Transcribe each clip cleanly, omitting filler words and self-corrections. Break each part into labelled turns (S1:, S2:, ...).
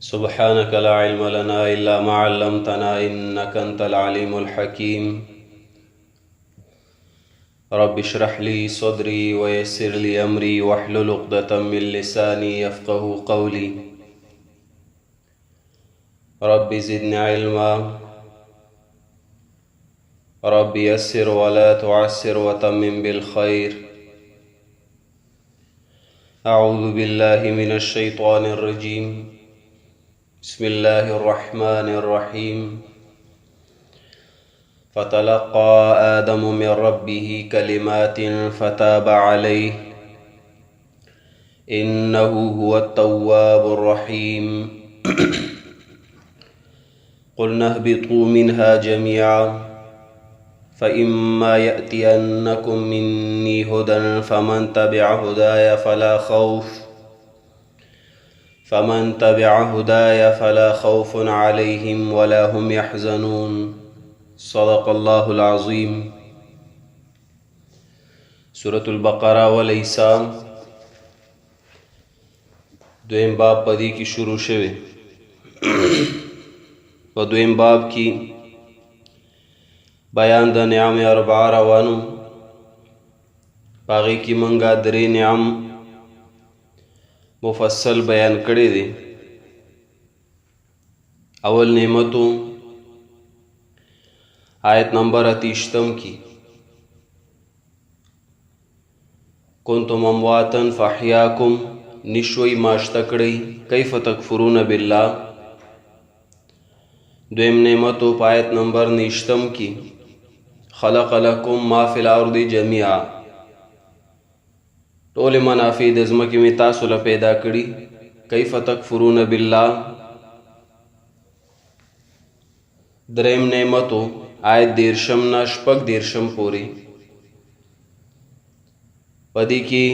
S1: سبحانك لا علم لنا إلا ما علمتنا إنك أنت العليم الحكيم. رب اشرح لي صدري ويسر لي أمري واحلل عقدة من لساني يفقه قولي. رب زدني علما، رب يسر ولا تعسر وتمم بالخير. أعوذ بالله من الشيطان الرجيم. بسم الله الرحمن الرحيم. فتلقى آدم من ربه كلمات فتاب عليه إنه هو التواب الرحيم. قلنا اهبطوا منها جميعا فإما يأتينكم مني هدى فمن تبع هداي فلا خوف عليهم ولا هم يحزنون. صدق الله العظيم. سورة البقرة والإنسان دویم باب پدی کی شروع شوه. په دویم باب کی بیان د نعم اربعه روانو. باغی کی منگا درې نعم مفصل بیان کړی دی. اول نعمتو آیت نمبر 28 کی کنتم امواتا فاحیاکم نشوی ماشته کړی کیف تکفرون بالله. دویم نعمتو په آیت نمبر 29 کی خلق لکم ما فی الارض جميعا ټول منافع د ځمکې می تاسو له پیدا کړي کیف تکفرون بالله. دریم نعمتو آیت 13 نه شپږ 13 پوری پدې کې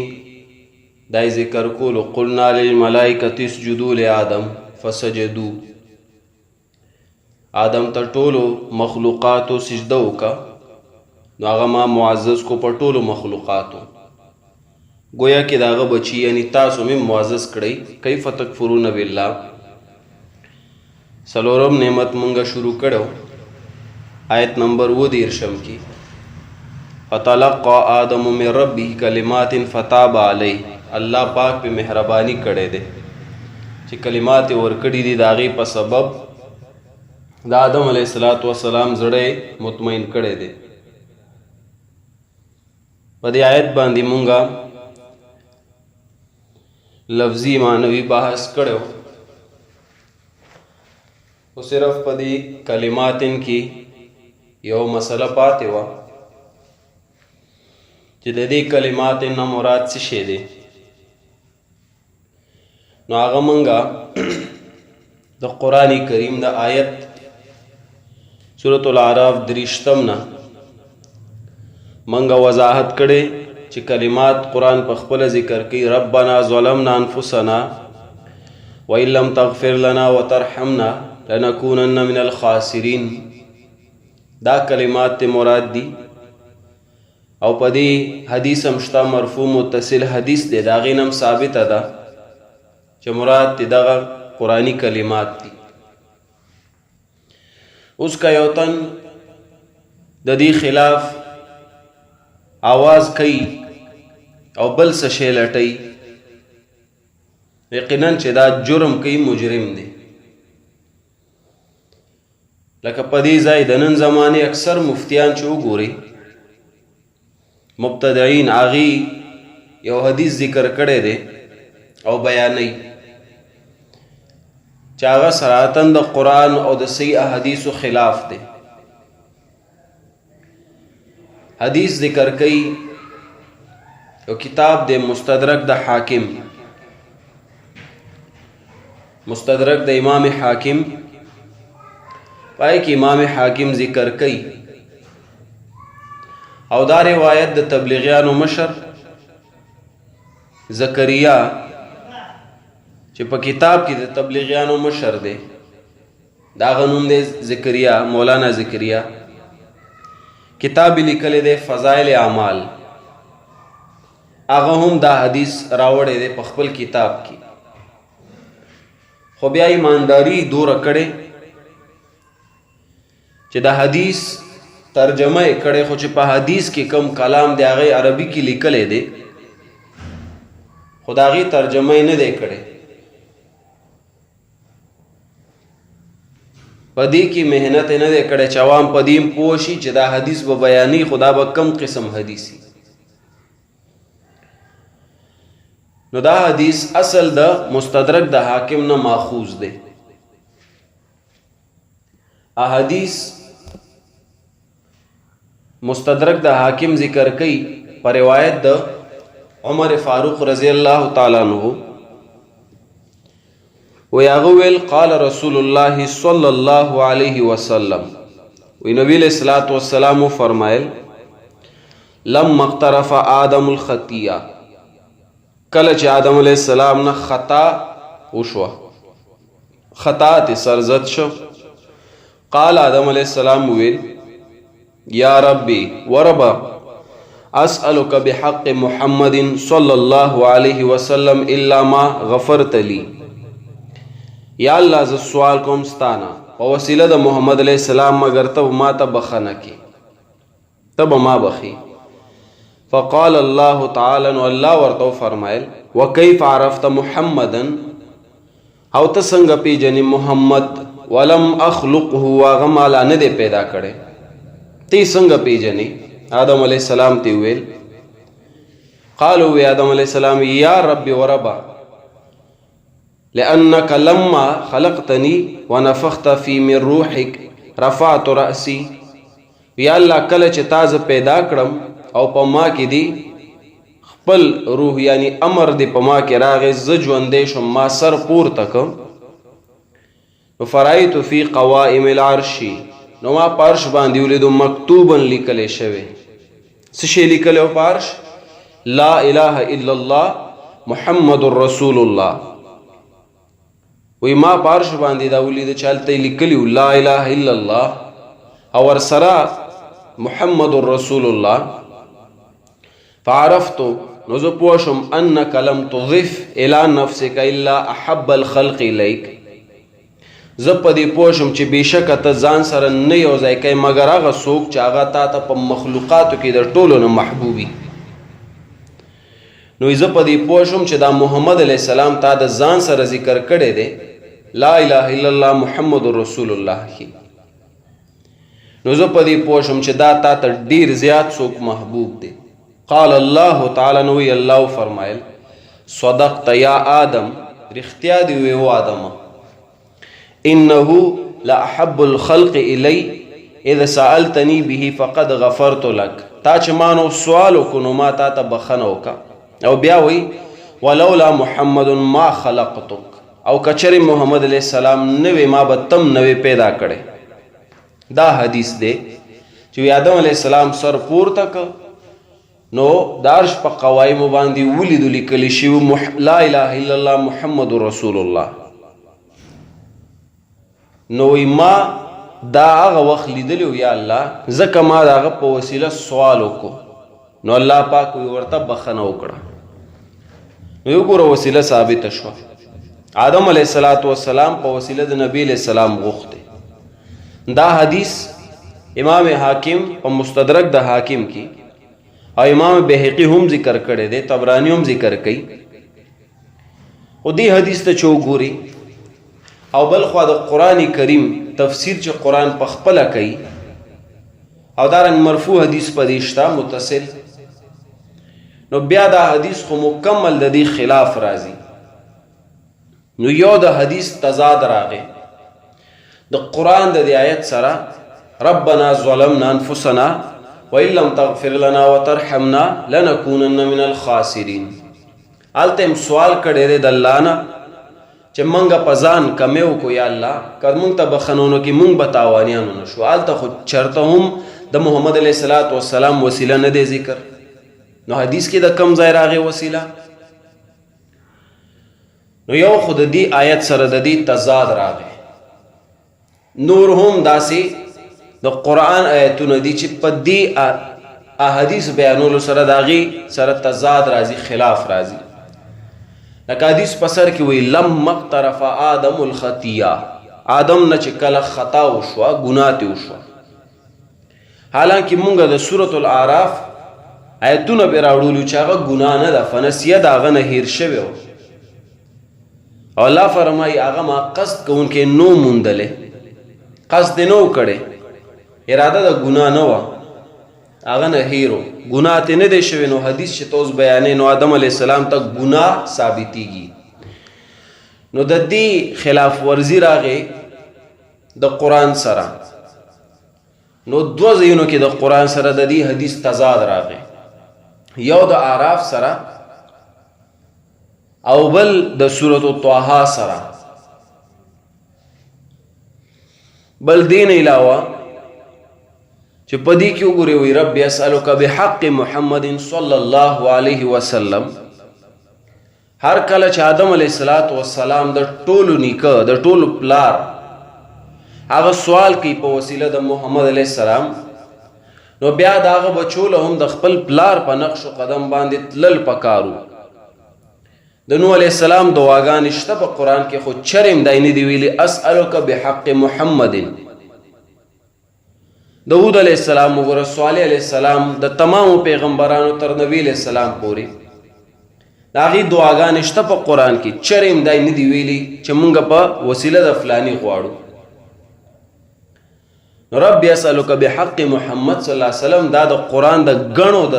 S1: دای ذکر کولو قلنا للملائکه اسجدوا لآدم فسجدوا. آدم ته ټولو مخلوقاتو سجده وکړه نو هغه ما معزز کو په ټولو مخلوقاتو. گویا کې داغه بچی یعنی تاسو مې معزز کړی کیف تکفرون بالله. سلورم نعمت مونږه شروع کړو آیت نمبر 13 کی فتلقى آدم من ربه کلمات فتاب علیه. الله پاک په مهرباني کړی دی چې کلمات ورکړي دي داغي په سبب د آدم علیه السلام زړه مطمئن کړی دی. په دې آیت باندې مونږه لفظی معنوي بحث کړو او صرف په دې کلماتن کې یو مسله پاتې وه چې د دې کلماتن نه مراد څه شی دی. نو هغه مونږه د قرآن کریم د آیت سورة الاعراف 30 نه مونږه وضاحت کړي چې کلمات قرآن په خپل ذکر کوي. ربنا ظلمنا انفسنا وان لم تغفر لنا وترحمنا لنكونن من الخاسرین. دا کلمات ته مراد دي او په دې حدیث مشتا مرفوع متصل حدیث دی دا غینم ثابت ده چې مراد ته دغه قرآنی کلمات دي. اوس کا یو تن د دې خلاف आवाज کوي او بل څه شی لټي یقینا چې دا جرم کوي مجرم دی. لکه په دې ځای د نن زمانه اکثر مفتیان چې وګوري مبتدعين اغي یو حدیث ذکر کړي دي او بیانې چې هغه صراحتاً د قرآن او د صحیح احادیثو خلاف دی. حدیث ذکر کئی او کتاب دے مستدرک د حاکم، مستدرک د امام حاکم پائے کہ امام حاکم ذکر کئی او دا روایت د تبلیغیانو مشر زکریا چې په کتاب کې د تبلیغیانو مشر دی دا غنوم دی زکریا، مولانا زکریا. کتاب لیکل دی فضائل اعمال، هغه هم دا حدیث راوړی دی په خپل کتاب کې. خو بیا ایمانداری دوره کړې چې د حدیث ترجمه یې کړې، خو چې په حدیث کې کم کلام دی هغه عربي کې لیکلی دی، خو د هغې ترجمه یې نه دی کړی. په دې کې محنت یې نه دی کړی چې عوام په دې پوه شي چې دا حدیث به بیاني، خو دا به کم قسم حدیثي. نو دا حدیث اصل د مستدرک د حاکم نه ماخوذ دی. احادیث مستدرک د حاکم ذکر کوي په روایت د عمر فاروق رضی الله تعالی عنہ وی هغه ویل قال رسول الله صلی الله علیه وسلم، وی نبی علیہ الصلوۃ والسلام فرمایل لما اقترف آدم الخطیہ، کله چې آدم علیہ السلام نه خطا وشوه، خطا ته سرزد شو، قال آدم علیہ السلام ویل یا ربی وربا اسألک بحق محمد صلی الله علیه وسلم الا ما غفرت لی، یا الله ز سوال کوم ستانه په وسیله د محمد علیہ السلام مگر ته ما ته بخنه کې، تب ما بخي. فقال الله تعالی، نو الله ورته فرمایل وکيف عرفت محمدا، او ته څنګه پیژنې محمد، ولم اخلقه، هغه ما لا نه دی پیدا کړی، تی څنګه پیژنې؟ آدم علیہ السلام تی ویل قالوا وی آدم علیہ السلام یا رب وربا لأنك لما خلقتني ونفخت في من روحك رفعت رأسي، یا الله کله چې تازه پیدا کړم او په ما کې دی خپل روح یعنی امر دی په ما کې راغی، زه ژوندی شم، ما سر پورته کړم. فرأیت فی قوائم العرش، نو ما پارش باندې ولیدو مکتوبا لیکلی شوی، څه شی لیکلی و پارش؟ لا اله الا الله محمد رسول الله. وی ما پارش باندې دا ولیدو چې هلته لیکلی و لا اله الا الله او ورسره محمد رسول الله. فعرفتو، نو زه پوه شم انک لم تضف الی نفسک الا احب الخلق الیک، زه په دې پوه شم چې بېشکه ته ځان سره نه یو ځای کوې مګر هغه څوک چې هغه تا ته په مخلوقاتو کې د ټولو نه محبوبي. نو زه په دې پوه شم چې دا محمد علیہ السلام تا د ځان سره ذکر کړی دی لا اله الا الله محمد رسول الله کې. نو زه په دې پوه شم چې دا تا ته ډیر زیات څوک محبوب دی. قال الله تعالی، نو الله فرمایل صدقت یا آدم، رښتیا دی وی او آدم، انه لاحب الخلق الی اذا سألتنی به فقد غفرت لك، تا چې مانو سوال وکړو نو ما تا ته بخنه وکړه. او بیا وی ولولا محمد ما خلقتک، او کچری محمد علیہ السلام نوی ما به تم نوی پیدا کړي. دا حدیث دی چې آدم علیہ السلام سر پورته کړ، نو دارش په قوایم باندې ولیدو لیکلی شوی لا اله الا الله محمد رسول الله. نو ما دا هغه وخت لیدلی یا الله ځکه ما د هغه په وسیله سوال وکړو، نو الله پاک ورته بخنه وکړه. نو یو ګوره وسیله ثابته شوه، آدم علیہ السلام په وسیله د نبی علیہ السلام غوښتی. دا حدیث امام حاکم په مستدرک د حاکم کی او امام بهقی هم ذکر کړی دی، طبرانی هم ذکر کوي. او دی حدیث ته چې وګوري او بل خوا د قرآن کریم تفسیر چې قرآن په خپله کوي او دارنګ مرفوع حدیث په دې شته متصل، نو بیا دا حدیث خو مکمل د دې خلاف راځي. نو یو د حدیث تضاد راغی د قرآن د دې آیت سره، ربنا ظلمنا انفسنا وان لم تغفر لنا وترحمنا لنكونن من الخاسرین. هلته هم سوال کړی دی د الله نه چې مونږه په ځان کمی وکړو یا الله، که مونږ ته بخنونو کې مونږ به تاوانیانو نه شو. هلته خو چرته هم د محمد علیہ السلام وسیله نه دی ذکر، نو حدیث کې د کم ځای راغی وسیله. نو یو خو د دې آیت سره د دې تضاد راغی. نور هم داسې د قرآن آیتونه دي چې په دې احادیث بیانولو سره د هغې سره تضاد راځي، خلاف راځي. لکه حدیث په سر کې وایي لما اقترف آدم الخطیه، آدم نه چې کله خطا وشوه، ګناه ترې وشوه. حالانکه مونږ د سورة الاعراف آیتونه پرې راوړلو چې هغه ګناه نه ده، فنسیه د هغه نه هیر شوی و. او الله فرمایي هغه ما قصد کوونکی نو موندلی، قصد یې نو کړی، اراده د ګناه نه وه، هغه نه هیر و، ګناه ترې نه دی شوی. نو حدیث چې ته اوس بیانې نو آدم علیه السلام ته ګناه ثابتېږي. نو د دې خلاف ورزي راغی د قرآن سره. نو دوه ځایونو کې د قرآن سره د دې حدیث تضاد راغی، یو د اعراف سره او بل د سورة طه سره. بل دین علاوه چې په دې کې وګورئ وایي رب اسألک بحق محمد صلی الله علیه وسلم. هر کله چې آدم علیه السلام د ټولو نیکه د ټولو پلار هغه سوال کوي په وسیله د محمد علیه السلام، نو بیا د هغه بچو له هم د خپل پلار په نقش و قدم باندې تلل پکارو. د نوح علیه السلام دعاګانې شته په قرآن کې، خو چرېم دای نه دي ویلي اسألک بحق محمد. داود علیه السلام وګوره، صالح علیه السلام، د تمامو پیغمبرانو تر نبی علیه السلام پورې د هغې دعاګانې شته په قرآن کې، چرېم دای نه دي ویلي چې مونږ په وسیله د فلاني غواړو. نو رب اسألک بحق محمد صلی الله علیه وسلم دا د قرآن د ګڼو د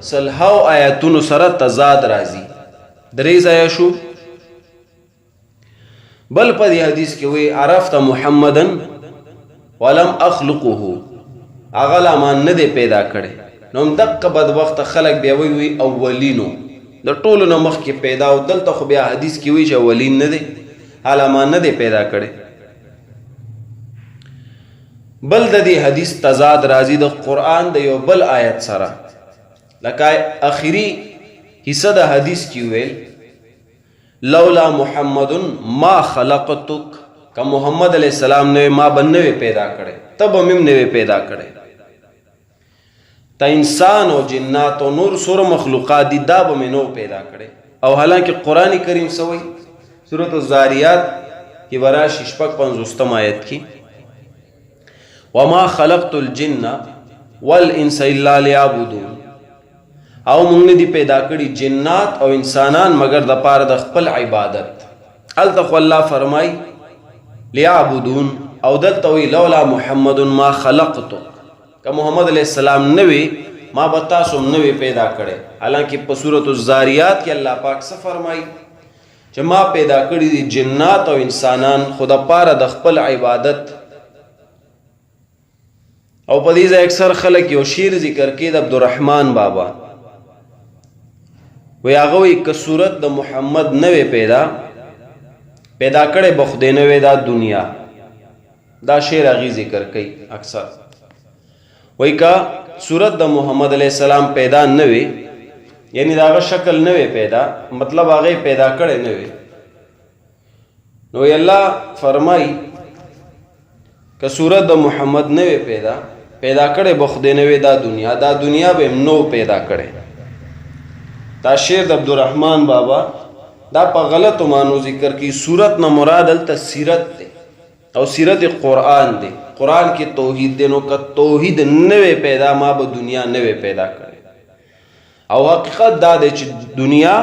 S1: سلهاو آیاتونو سره تضاد راځي. درې ځایه شو. بل په دې حدیث کې وایي عرفت محمدا ولم اخلقه، هغه لا ما نه دی پیدا کړی. نو همدقه بدبخته خلک بیا وایي اولینو، د ټولو نه مخکې پیدا او دلته خو بیا حدیث کې وایي چې اولین نه دی، هله ما نه دی پیدا کړی. بل د دې حدیث تضاد راځي د قرآن د یو بل آیت سره. لکه اخري حصہ د حدیث کی ویل لولا محمد ما خلقتک، که محمد علیہ السلام نے ما بنوے پیدا کرے تب امیم نے پیدا کرے. تا انسان و جنات و نور سور مخلوقات دی دا بمنو پیدا کرے. او حالانکہ قرآن کریم سوئی سورة الزاریات کی براشی شپک 50 آیت کی وما خلقت الجن والانس الا لیعبدون، او مونږ نه دي پیدا کړي جنات او انسانان مگر د پاره د خپل عبادت. هلته خو الله فرمای لیعبدون، او دلته وی لولا محمد ما خلقت، که محمد علیہ السلام نوی ما به تاسو هم نوی پیدا کړي. حالانکه په سورة الزاریات کې الله پاک څه فرمای چې ما پیدا کړي دي جنات او انسانان خو د پاره د خپل عبادت. او په دې ځای اکثر خلک یو شعر ذکر کوي د عبدالرحمن بابا، وی هغه وی که صورت د محمد نوې پیدا کړی به خدای نوې دا دنیا. دا شعر هغې ذکر کوي اکثر، وی که صورت د محمد علیه السلام پیدا نوې، یعنی د هغه شکل نوې پیدا، مطلب هغې پیدا کړی نوې. نو الله فرمایي که صورت د محمد نوې پیدا کړی به خدای نوې دا دنیا، دا دنیا به هم نو پیدا کړی. دا شعر د عبدالرحمن بابا دا په غلطو معنو ذکر کی. صورت نه مراد دلته سیرت دی او سیرت قرآن دی. قرآن کې توحید دی، نو که توحید نوې پیدا ما به دنیا نوې پیدا کړی. او حقیقت دا دی چې دنیا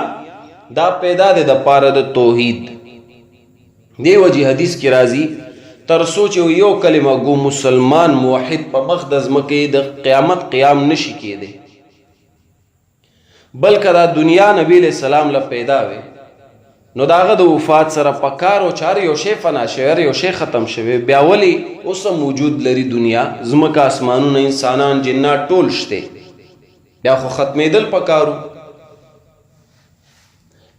S1: دا پیدا دی د پاره د توحید. دی وجه حدیث کې راځي تر سوچ یو کلمه گو مسلمان موحد په مخ د ځمکې د قیامت قیام نشي کېدی، بلکه دا دنیا نبی علیہ السلام له پیدا وي. نو دا هغه د وفات سره په کار او چار یو شی فنا شوی، یو شی ختم شوی، بیا ولی اوس موجود لري دنیا، ځمکه اسمانونه انسانان جنات ټول شته، بیا خو ختمېدل په کارو.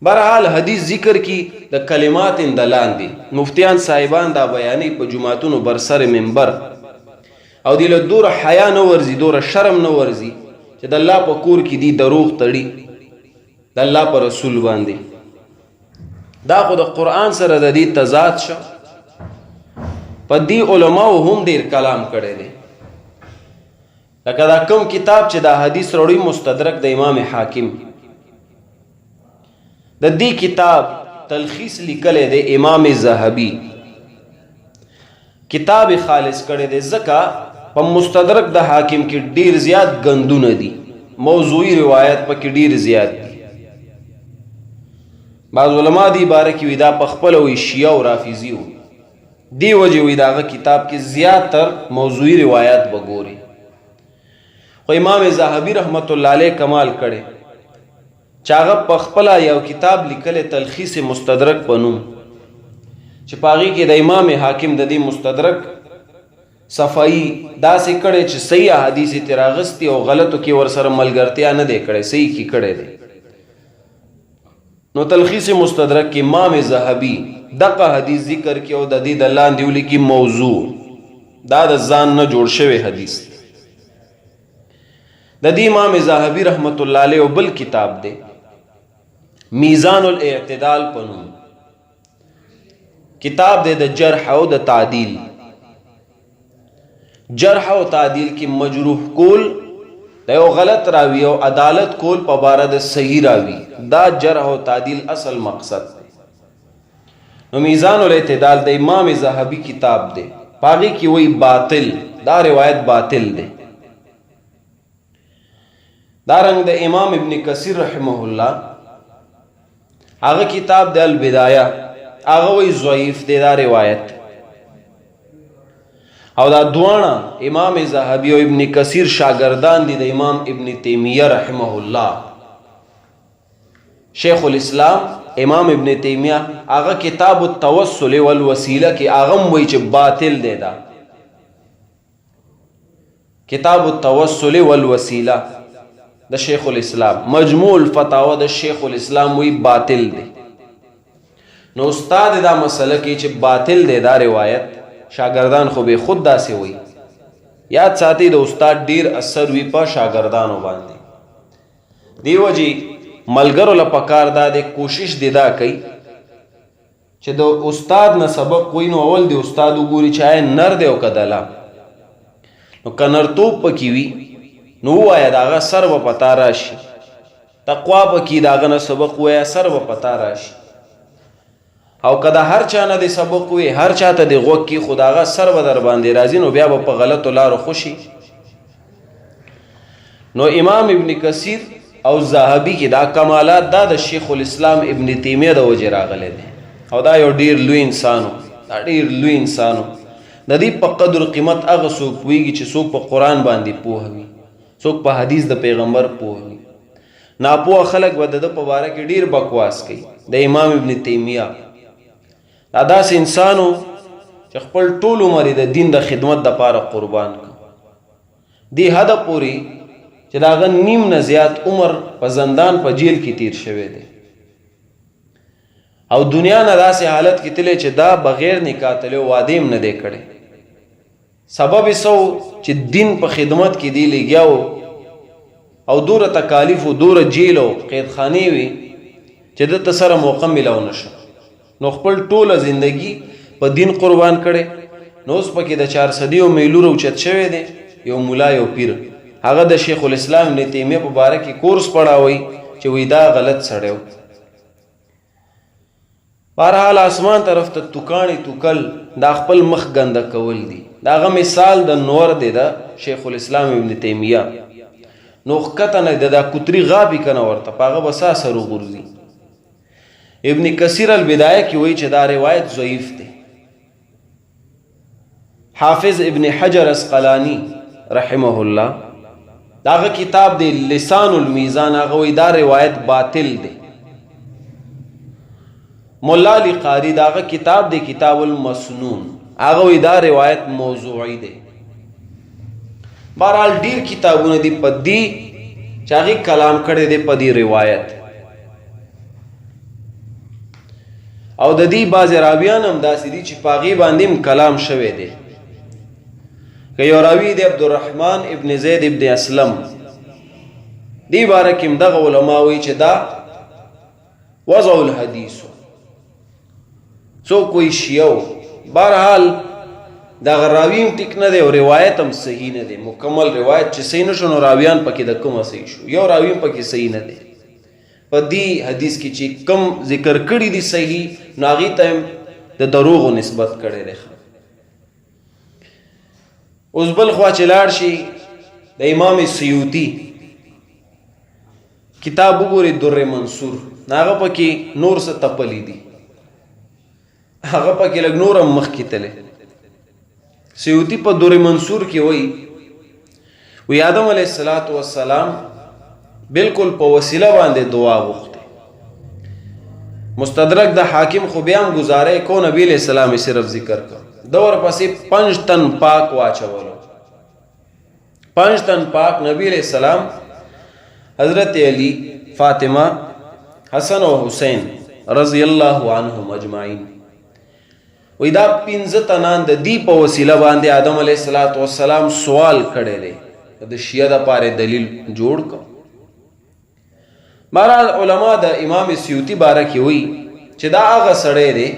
S1: برحال حدیث ذکر کی د کلمات اندلان دی، مفتیان صاحبان دا بیانې په جماعتونو بر سر منبر، او دی له دور حیا نه ورزي، دور شرم نه ورزي چې د الله په کور کې دی دروغ تړي د الله په رسول باندې. دا خو د قرآن سره د دې تضاد شو. په دې علماو هم ډیر کلام کړی دی، لکه دا کوم کتاب چې دا حدیث راوړي مستدرک د امام حاکم، د دې کتاب تلخیص لیکلی دی امام ذهبي، کتاب خالص کړی دی ځکه په مستدرک د حاکم کې ډیر زیات ګندونه دي، موضوعي روایت پکې ډیر زیات دي. بعض علما دی باره کې وی دا په خپله وی شیعه او رافضي وو، دی وجې وی د هغه کتاب کې زیاتر موضوعي روایات به ګوري. خو امام ذهبي رحمت الله علیه کمال کړی چې هغه په خپله یو کتاب لیکلی تلخیص مستدرک په نوم، چې په هغې کې د امام حاکم د دې مستدرک صفائی داسې کړی چې صحیح احادیث یې ترې راغستي او غلطو کې ورسره ملګرتیا نه دی کړی، صحیح کې کړی دی. نو تلخیص مستدرک کې امام ذهبي دغه حدیث ذکر کې او د دې د لاندې ولیکي موضوع دا د ځان نه جوړ شوی حدیث دی. د دې امام ذهبي رحمت الله علیه او بل کتاب دی میزان الاعتدال په نوم، کتاب دی د جرح او د تعدیل. جرح او تعدیل کې مجروح کول د یو غلط راوی او عدالت کول په باره د صحیح راوی، دا جرح او تعدیل اصل مقصد دی. نو میزان الاعتدال د امام ذهبي کتاب دی، پاغي کې وی باطل، دا روایت باطل دی. دارنګ د امام ابن کثیر رحمه الله هغه کتاب د البدایه هغه وی ضعیف دی دا روایت. او دا دواړه امام ذهبي او ابن کثیر شاگردان دي د امام ابن تیمیه رحمه الله. شیخ الاسلام امام ابن تیمیه هغه کتاب التوسل والوسیله کې هغه وایي چې باطل دی. دا کتاب التوسل والوسیله د شیخ الاسلام، مجموع الفتاوا د شیخ الاسلام وی باطل دی. نو استاد دا مسله کې چې باطل دی دا روایت، شاگردان خو به خود داسې وي. یاد ساتي د استاد ډیر اثر وی په شاگردانو باندې. دیو جی ملګرو له پکار دا د کوشش دی دا کوي چې د استاد نه سبق وای نو اول دی استاد وګوري چې نر دی او کدلا، نو کنرتوب پکې وي نو وایا داغه سر و پتا راشي، تقوا پکې داغه نه سبق وایا سر و پتا راشي. او کدا هر چا نه دی سبق وي، هر چا ته دی غوږ کې خداغه سر و در باندې راځي، نو بیا په غلطو لارو خوشي. نو امام ابن کثیر او ذهبي کې دا کمالات دا د شیخ الاسلام ابن تیمیه د وجه راغلي دي. او دا یو ډیر لوی انسانو، دا ډیر لوی انسانو. د دې په قدر قیمت هغه څوک ویږي چې څوک په قرآن باندې پوه وي، څوک په حدیث د پیغمبر پوه وي. ناپوه خلک به د په باره کې ډیر بکواس کوي. د امام ابن تیمیه دا داسې انسانو چې خپل ټول عمر د دین د خدمت دپاره قربان کړ، دې حده پورې چې د هغه نیم نه زیات عمر په زندان په جیل کې تیر شوی دی. او دنیا نه داسې حالت کې تللی چې دا بغیر نکاح تللی واده هم نه دی کړی. سبب یې څه چې دین په خدمت کې دی لګیا او دوره تکالیف و دوره جیل او قیدخانې وي چې دته سره موقع میلاو نشه. نو خپل ټوله زندگی په دین قربان کړي. نو اوس پکې د 400 میلو روچت شوی دی یو مولا یو پیر، هغه د شیخ الاسلام ابن تیمیه په باره کې کورس پڑھاوي چې وی دا غلط سړیو. بهرحال اسمان طرف ته توکاڼي توکل دا خپل مخ ګنده کول دي. دا غو مثال د نور دی د شیخ الاسلام ابن تیمیه. نو کته نه د کوتری غابي کنه ورته پاغه بسا سره غورځي. ابن کثیر البدایه کې وایي چې دا روایت ضعیف دی. حافظ ابن حجر اسقلانی رحمه الله داغه کتاب دی لسان المیزان، هغه وایي دا روایت باطل دی. مولا علی قاری داغه کتاب دی کتاب المسنون، هغه وایي دا روایت موضوعی دی. بهرحال ډیر کتابونه دي په دې چې هغه کلام کړی دی په دې روایت. او د دې باز راویان هم داسې دي چې پاغي باندې هم کلام شوی دی. که یو راوی دی عبدالرحمن ابن زید ابن اسلم، دی باره کې هم دغه علما وایي چې دا وضع الحدیث څوک وایي شیعو. بهرحال دغه راوی هم ټیک نه دی او روایت هم صحیح نه دی. مکمل روایت چې صحیح نشو نو راویان پکې د کومه صحیح شو، یو راوی هم پکې صحیح نه دی. په دې حدیث کې چې کم ذکر کړي دي صحیح نو هغې ته د دروغو نسبت کړی دی. اوس بل خوا چې لاړ شي د امام سیوطي کتاب وګورئ در منصور، هغه پکې نور څه تپلی دي، هغه پکې لږ نور هم مخکې تللی. سیوطي په در منصور کې وی آدم علیه السلام بالکل په وسیله باندې دعا غوښتې. مستدرک د حاکم خو بیا هم گزاره کو نبی علیہ السلام صرف ذکر کړ، د ورپسې 5 تن پاک واچولو. 5 تن پاک نبی علیہ السلام، حضرت علی، فاطمه، حسن او حسین رضی الله عنهم اجمعین. وی دا 5 تنان د دی په وسیله باندې آدم علیہ السلام سوال کړی دی، د شیعه د پاره دلیل جوړ کړ. بهرحال علما د امام سیوطي باره کې وی چې دا هغه سړی دی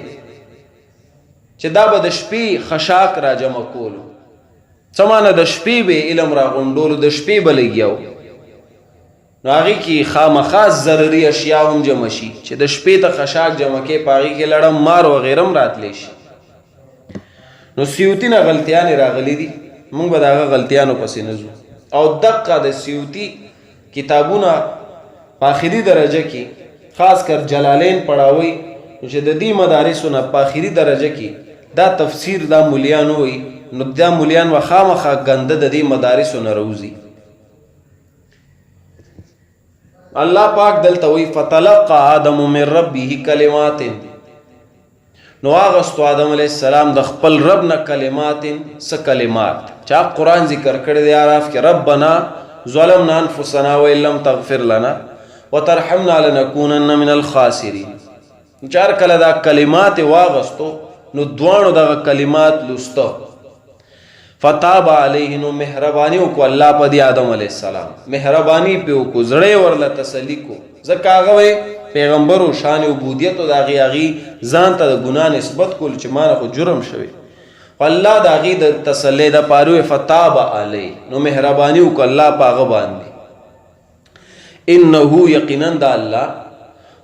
S1: چې دا به د شپې خشاک را جمع کولو، څه معنی د شپې به علم را غونډولو، د شپې به لګیاو، نو هغې کې خامخا ضروري اشیاء هم جمع شي چې د شپې ته خشاک جمع کې په هغې کې لړم مار وغیره هم راتلی شي. نو سیوطي نه غلطیانې راغلی دي، موږ به د هغه غلطیانو پسې نه ځو. او دقه د سیوطي کتابونه په آخري درجه کې خاص کر جلالین پڑھاوی، چې د دې مدارسو نه په آخري درجه کې دا تفسیر دا مولیان وي، نو دا مولیان و خامخا ګنده د دې مدارسو نه روزي. الله پاک دلته وی فتلقى آدم من ربه کلمات، نو اغستو آدم علیہ السلام د خپل رب نه کلمات، څه کلمات چا قرآن ذکر کړی دی اعراف کې، ربنا ظلمنا انفسنا وان لم تغفر لنا وترحمنا لنكونن من الخاسرین. چار کله دا کلمات واغستو نو دوانو دغه کلمات لستو، فتاب علیه، نو مهربانی وکړو الله په دې آدم علیہ السلام، مهربانی په وکړو، زړه ورله تسلی کو، ځکه هغه پیغمبر او شان عبودیت او د هغې ځان ته د ګناه نسبت کول چې مانه خو جرم شوی، الله د هغې د تسلی د پاره وی فتاب علیه، نو مهربانی وکړو الله په هغه باندې. انه یقینا د الله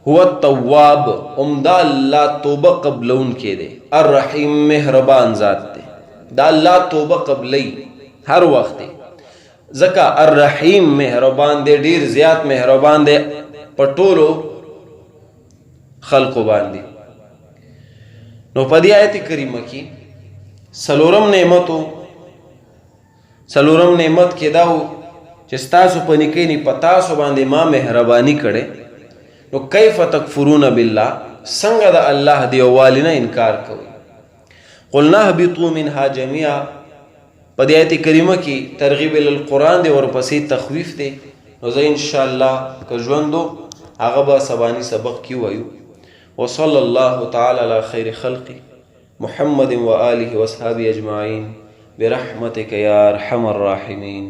S1: هو التواب، عمده الله توبه قبلون کې دی، الرحیم مهربان ذات دی، دا الله توبه قبلی هر وخت دی، ځکه الرحیم مهربان دی، ډیر زیات مهربان دی په ټولو خلقو باندې. نو په دې آیت کریمه کې څلورم نعمت کې دا و چې ستاسو په نیکۍ نه په تاسو باندې ما مهرباني کړې، نو کیف تکفرون بالله، څنګه د الله د یووالي نه انکار کوئ. قلنا اهبطوا منها جميعا، په دې آیت کریمه کې ترغیب القرآن دی، ورپسې تخویف دی. نو زه انشاءالله که ژوندو هغه به سباني سبق کې وایو. وصلى الله تعالى على خير خلقه محمد وآله وأصحابه أجمعين برحمتك يا أرحم الراحمين.